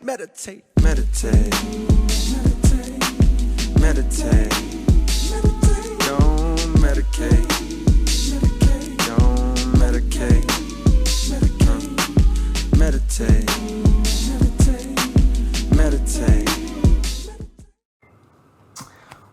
Meditate, meditate, meditate, meditate, meditate. Don't medicate, medicate. Don't medicate, medicate. Meditate, meditate, meditate.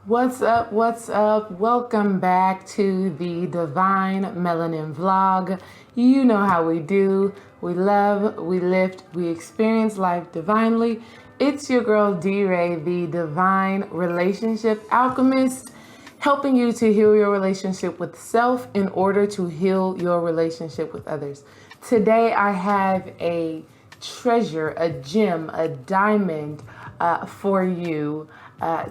What's up? What's up? Welcome back to the Divine Melanin Vlog. You know how we do. We love, we lift, we experience life divinely. It's your girl DRA, the Divine Relationship Alchemist, helping you to heal your relationship with self in order to heal your relationship with others. Today I have a treasure, a gem, a diamond for you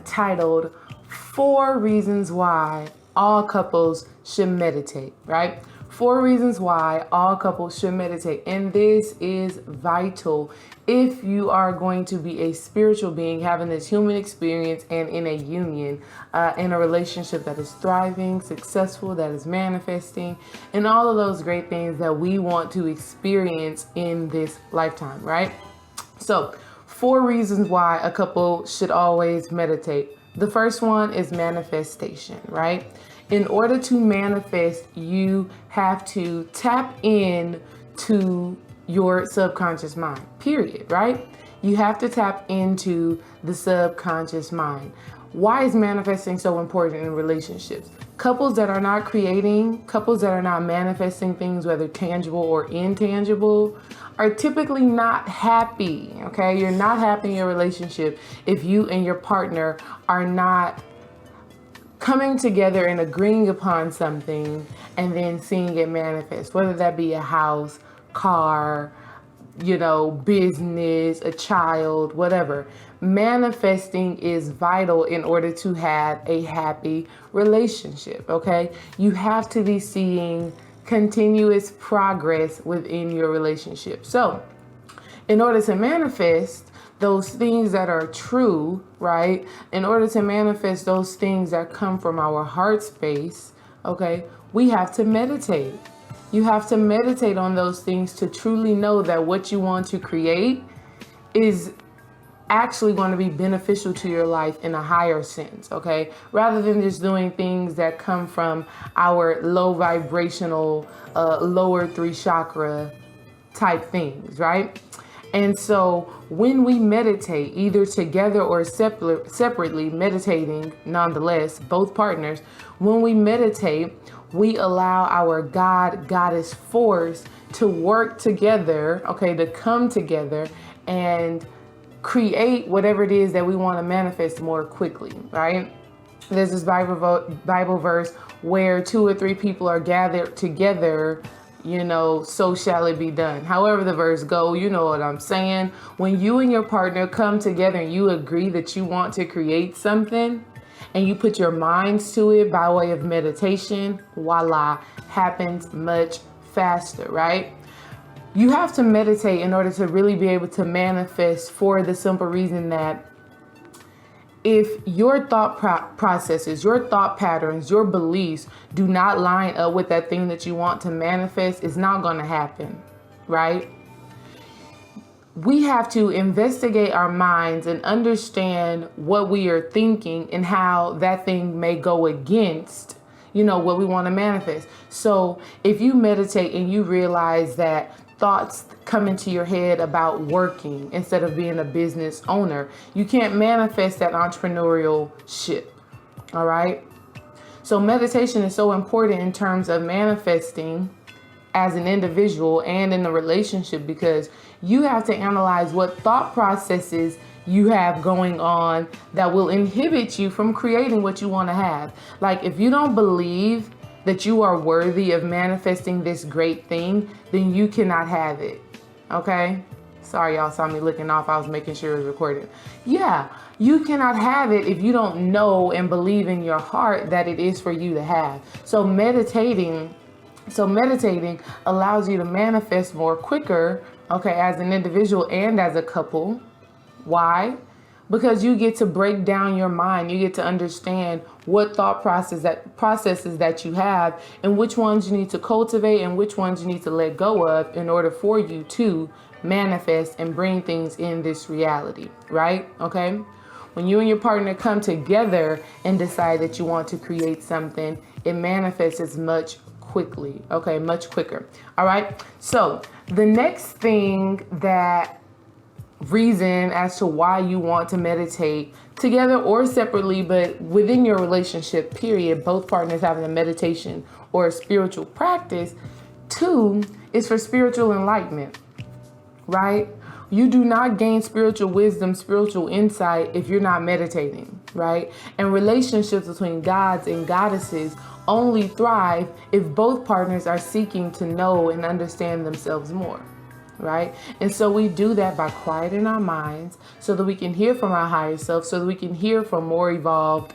titled 4 Reasons Why All Couples Should Meditate, right? 4 reasons why all couples should meditate. And this is vital if you are going to be a spiritual being having this human experience and in a union, in a relationship that is thriving, successful, that is manifesting, and all of those great things that we want to experience in this lifetime, right? So 4 reasons why a couple should always meditate. The first one is manifestation, right? In order to manifest, you have to tap in to your subconscious mind, period, right? You have to tap into the subconscious mind. Why is manifesting so important in relationships? Couples that are not creating, couples that are not manifesting things, whether tangible or intangible, are typically not happy, okay? You're not happy in your relationship if you and your partner are not coming together and agreeing upon something and then seeing it manifest, whether that be a house, car, business, a child, whatever. Manifesting is vital in order to have a happy relationship, okay? You have to be seeing continuous progress within your relationship. So, in order to manifest those things that are true, right? In order to manifest those things that come from our heart space, okay, we have to meditate. You have to meditate on those things to truly know that what you want to create is actually going to be beneficial to your life in a higher sense, okay? Rather than just doing things that come from our low vibrational, lower 3 chakra type things, right? And so when we meditate, either together or separately, meditating nonetheless, both partners, when we meditate, we allow our God-Goddess force to work together, okay, to come together and create whatever it is that we want to manifest more quickly, right? There's this Bible verse where 2 or 3 people are gathered together, so shall it be done. However the verse go, you know what I'm saying? When you and your partner come together and you agree that you want to create something and you put your minds to it by way of meditation, voila, happens much faster, right? You have to meditate in order to really be able to manifest, for the simple reason that if your thought processes, your thought patterns, your beliefs do not line up with that thing that you want to manifest, it's not going to happen, right? We have to investigate our minds and understand what we are thinking and how that thing may go against, what we want to manifest. So if you meditate and you realize that thoughts come into your head about working instead of being a business owner, you can't manifest that entrepreneurial ship. All right. So meditation is so important in terms of manifesting as an individual and in a relationship, because you have to analyze what thought processes you have going on that will inhibit you from creating what you want to have. Like, if you don't believe that you are worthy of manifesting this great thing, then you cannot have it. Okay? Sorry, y'all saw me looking off. I was making sure it was recorded. Yeah, you cannot have it if you don't know and believe in your heart that it is for you to have. So meditating allows you to manifest more quicker, okay, as an individual and as a couple. Why? Because you get to break down your mind. You get to understand what thought processes that you have and which ones you need to cultivate and which ones you need to let go of in order for you to manifest and bring things in this reality, right? Okay. When you and your partner come together and decide that you want to create something, it manifests as much quickly, okay, much quicker. All right. So the next thing reason as to why you want to meditate together or separately, but within your relationship period, both partners having a meditation or a spiritual practice, 2 is for spiritual enlightenment, right? You do not gain spiritual wisdom, spiritual insight if you're not meditating, right? And relationships between gods and goddesses only thrive if both partners are seeking to know and understand themselves more, right? And so we do that by quieting our minds so that we can hear from our higher self, so that we can hear from more evolved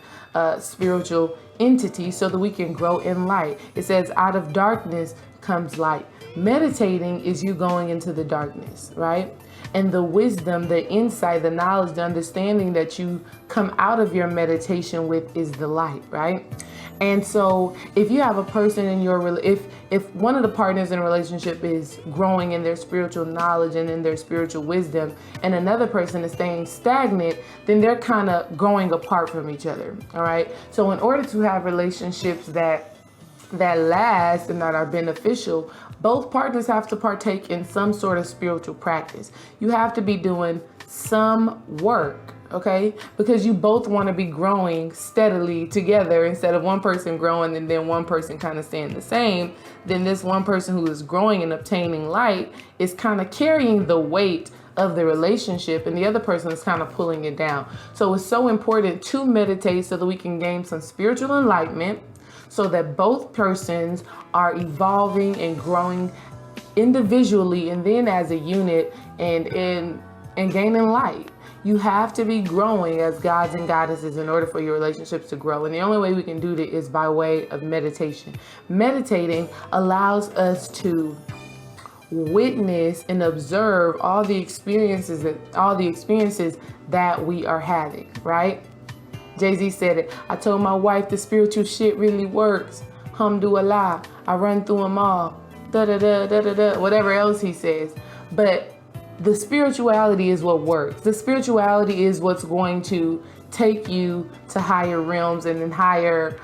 spiritual entities, so that we can grow in light. It says, out of darkness comes light. Meditating is you going into the darkness, right? And the wisdom, the insight, the knowledge, the understanding that you come out of your meditation with is the light, right? And so if you have a person in your, if one of the partners in a relationship is growing in their spiritual knowledge and in their spiritual wisdom, and another person is staying stagnant, then they're kind of going apart from each other. All right. So in order to have relationships that last and that are beneficial, both partners have to partake in some sort of spiritual practice. You have to be doing some work, okay? Because you both want to be growing steadily together instead of one person growing and then one person kind of staying the same. Then this one person who is growing and obtaining light is kind of carrying the weight of the relationship, and the other person is kind of pulling it down. So it's so important to meditate so that we can gain some spiritual enlightenment, so that both persons are evolving and growing individually and then as a unit and gaining light. You have to be growing as gods and goddesses in order for your relationships to grow. And the only way we can do that is by way of meditation. Meditating allows us to witness and observe all the experiences that we are having, right? Jay-Z said it. I told my wife the spiritual shit really works. Alhamdulillah. I run through them all. Da-da-da, whatever else he says. But the spirituality is what works. The spirituality is what's going to take you to higher realms and then higher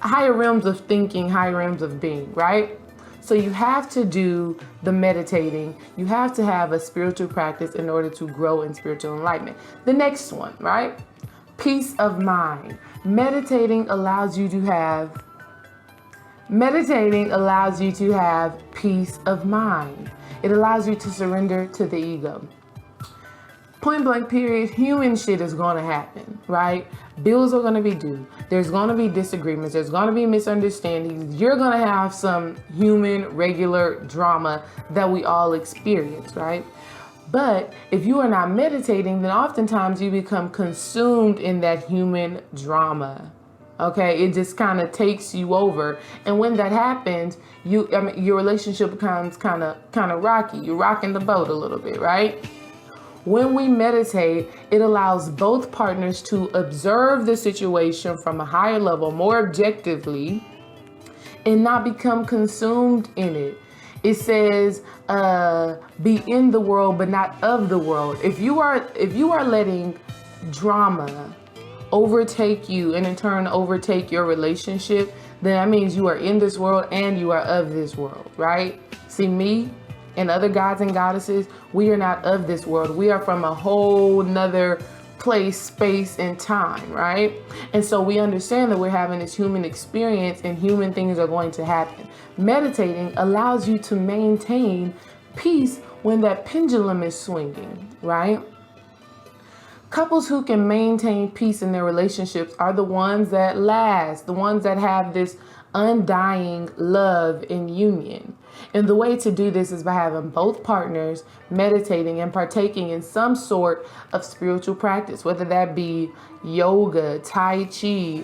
realms of thinking, higher realms of being, right? So you have to do the meditating. You have to have a spiritual practice in order to grow in spiritual enlightenment. The next one, right? Peace of mind. Meditating allows you to have peace of mind. It allows you to surrender to the ego. Point blank period, human shit is going to happen, right? Bills are going to be due. There's going to be disagreements. There's going to be misunderstandings. You're going to have some human, regular drama that we all experience, right? But if you are not meditating, then oftentimes you become consumed in that human drama. Okay, it just kind of takes you over. And when that happens, your relationship becomes kind of rocky. You're rocking the boat a little bit, right? When we meditate, it allows both partners to observe the situation from a higher level, more objectively, and not become consumed in it. It says, be in the world, but not of the world. If you are letting drama overtake you and in turn overtake your relationship, then that means you are in this world and you are of this world, right? See, me and other gods and goddesses, we are not of this world. We are from a whole nother place, space, and time, right? And so we understand that we're having this human experience and human things are going to happen. Meditating allows you to maintain peace when that pendulum is swinging, right? Couples who can maintain peace in their relationships are the ones that last, the ones that have this undying love and union. And the way to do this is by having both partners meditating and partaking in some sort of spiritual practice, whether that be yoga, Tai Chi,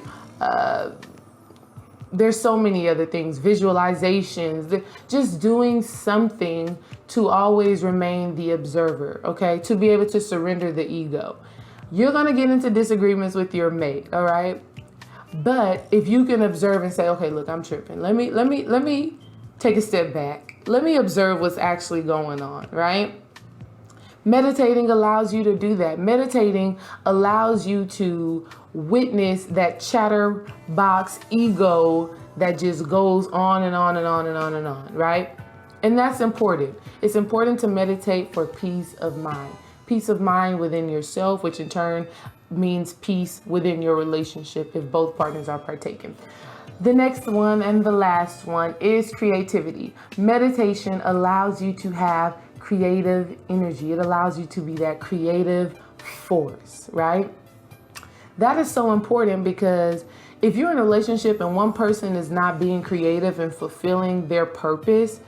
there's so many other things, visualizations, just doing something to always remain the observer, okay? To be able to surrender the ego. You're going to get into disagreements with your mate, all right? But if you can observe and say, okay, look, I'm tripping. Let me take a step back. Let me observe what's actually going on, right? Meditating allows you to do that. Meditating allows you to witness that chatterbox ego that just goes on and on and on and on and on, right? And that's important. It's important to meditate for peace of mind. Peace of mind within yourself, which in turn means peace within your relationship if both partners are partaking. The next one and the last one is creativity. Meditation allows you to have creative energy. It allows you to be that creative force, right? That is so important because if you're in a relationship and one person is not being creative and fulfilling their purpose,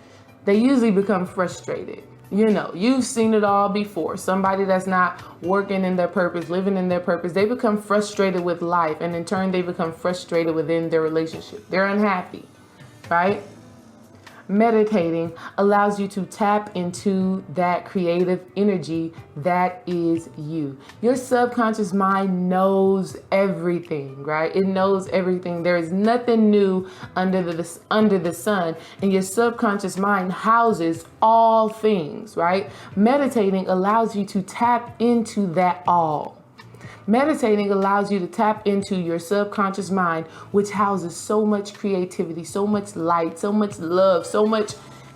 they usually become frustrated. You know, you've seen it all before. Somebody that's not working in their purpose, living in their purpose, they become frustrated with life, and in turn they become frustrated within their relationship. They're unhappy, right? Meditating allows you to tap into that creative energy that is you. Your subconscious mind knows everything, right? It knows everything. There is nothing new under the sun, and your subconscious mind houses all things, right? Meditating allows you to tap into that all. Meditating allows you to tap into your subconscious mind, which houses so much creativity, so much light, so much love, so much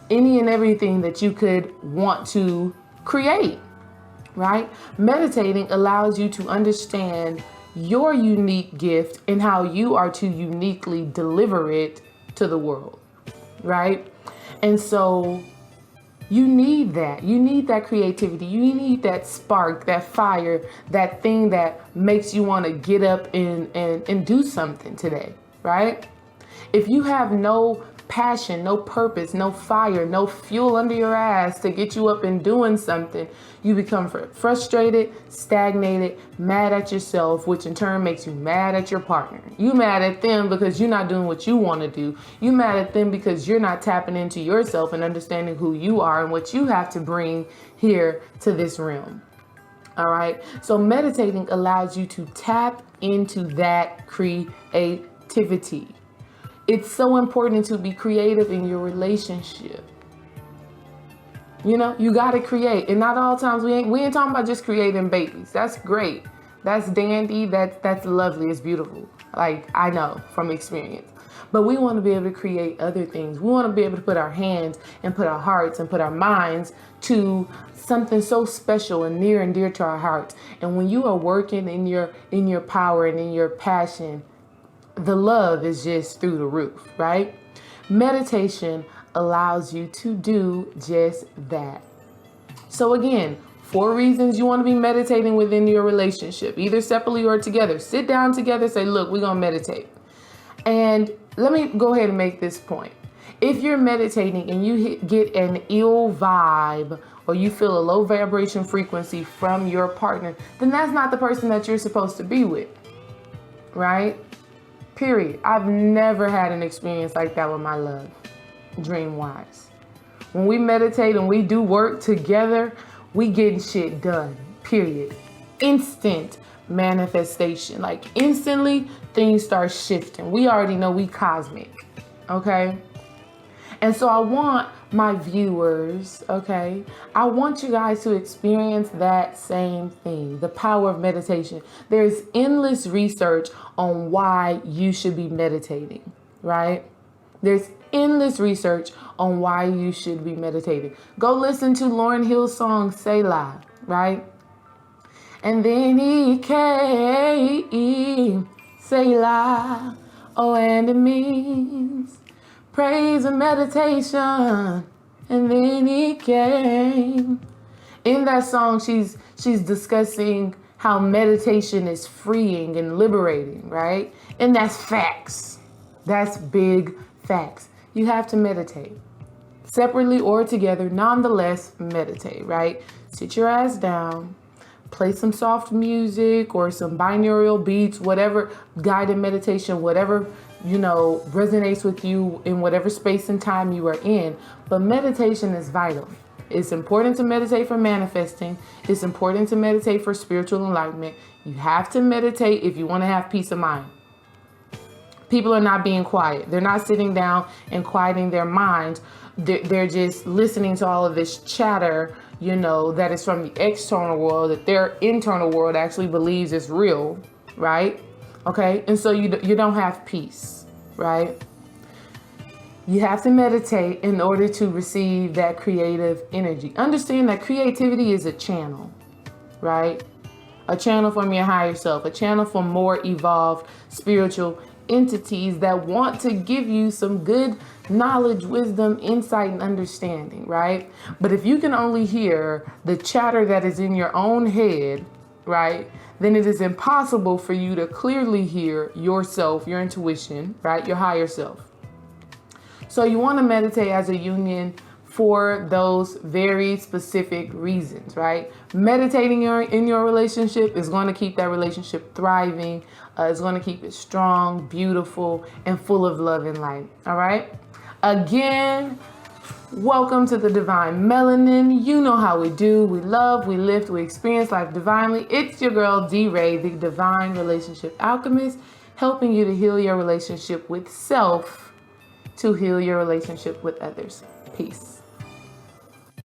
any and everything that you could want to create, right? Meditating allows you to understand your unique gift and how you are to uniquely deliver it to the world, right? And so you need that. You need that creativity. You need that spark, that fire, that thing that makes you want to get up and do something today, right? If you have no passion, no purpose, no fire, no fuel under your ass to get you up and doing something, you become frustrated, stagnated, mad at yourself, which in turn makes you mad at your partner. You mad at them because you're not doing what you want to do. You mad at them because you're not tapping into yourself and understanding who you are and what you have to bring here to this realm. All right. So meditating allows you to tap into that creativity. It's so important to be creative in your relationship. You know, you got to create. And not all times we ain't talking about just creating babies. That's great. That's dandy. That's lovely. It's beautiful. Like, I know from experience. But we want to be able to create other things. We want to be able to put our hands and put our hearts and put our minds to something so special and near to our hearts. And when you are working in your power and in your passion, the love is just through the roof, right? Meditation allows you to do just that. So again, 4 reasons you want to be meditating within your relationship, either separately or together. Sit down together, say, look, we're going to meditate. And let me go ahead and make this point. If you're meditating and you get an ill vibe or you feel a low vibration frequency from your partner, then that's not the person that you're supposed to be with, right? Period. I've never had an experience like that with my love, dream-wise. When we meditate and we do work together, we getting shit done, period. Instant manifestation. Like instantly, things start shifting. We already know we cosmic, okay? And so I want my viewers, okay? I want you guys to experience that same thing, the power of meditation. There's endless research on why you should be meditating, right? There's endless research on why you should be meditating. Go listen to Lauryn Hill's song, Selah, right? And then he came, Selah, oh, and it means praise and meditation. And then he came. In that song, she's discussing how meditation is freeing and liberating, right? And that's facts. That's big facts. You have to meditate. Separately or together, nonetheless, meditate, right? Sit your ass down. Play some soft music or some binaural beats, whatever, guided meditation, whatever, resonates with you in whatever space and time you are in. But meditation is vital. It's important to meditate for manifesting. It's important to meditate for spiritual enlightenment. You have to meditate if you want to have peace of mind. People are not being quiet. They're not sitting down and quieting their minds. They're just listening to all of this chatter, that is from the external world, that their internal world actually believes is real, right? Okay, and so you don't have peace, right? You have to meditate in order to receive that creative energy. Understand that creativity is a channel, right? A channel from your higher self, a channel for more evolved spiritual entities that want to give you some good knowledge, wisdom, insight, and understanding, right? But if you can only hear the chatter that is in your own head, right, then it is impossible for you to clearly hear yourself, your intuition, right, your higher self. So you want to meditate as a union for those very specific reasons, right? Meditating in your relationship is going to keep that relationship thriving. It's going to keep it strong, beautiful, and full of love and light. All right. Again, welcome to the Divine Melanin. You know how we do. We love, we lift, we experience life divinely. It's your girl DRA, the Divine Relationship Alchemist, helping you to heal your relationship with self to heal your relationship with others. Peace.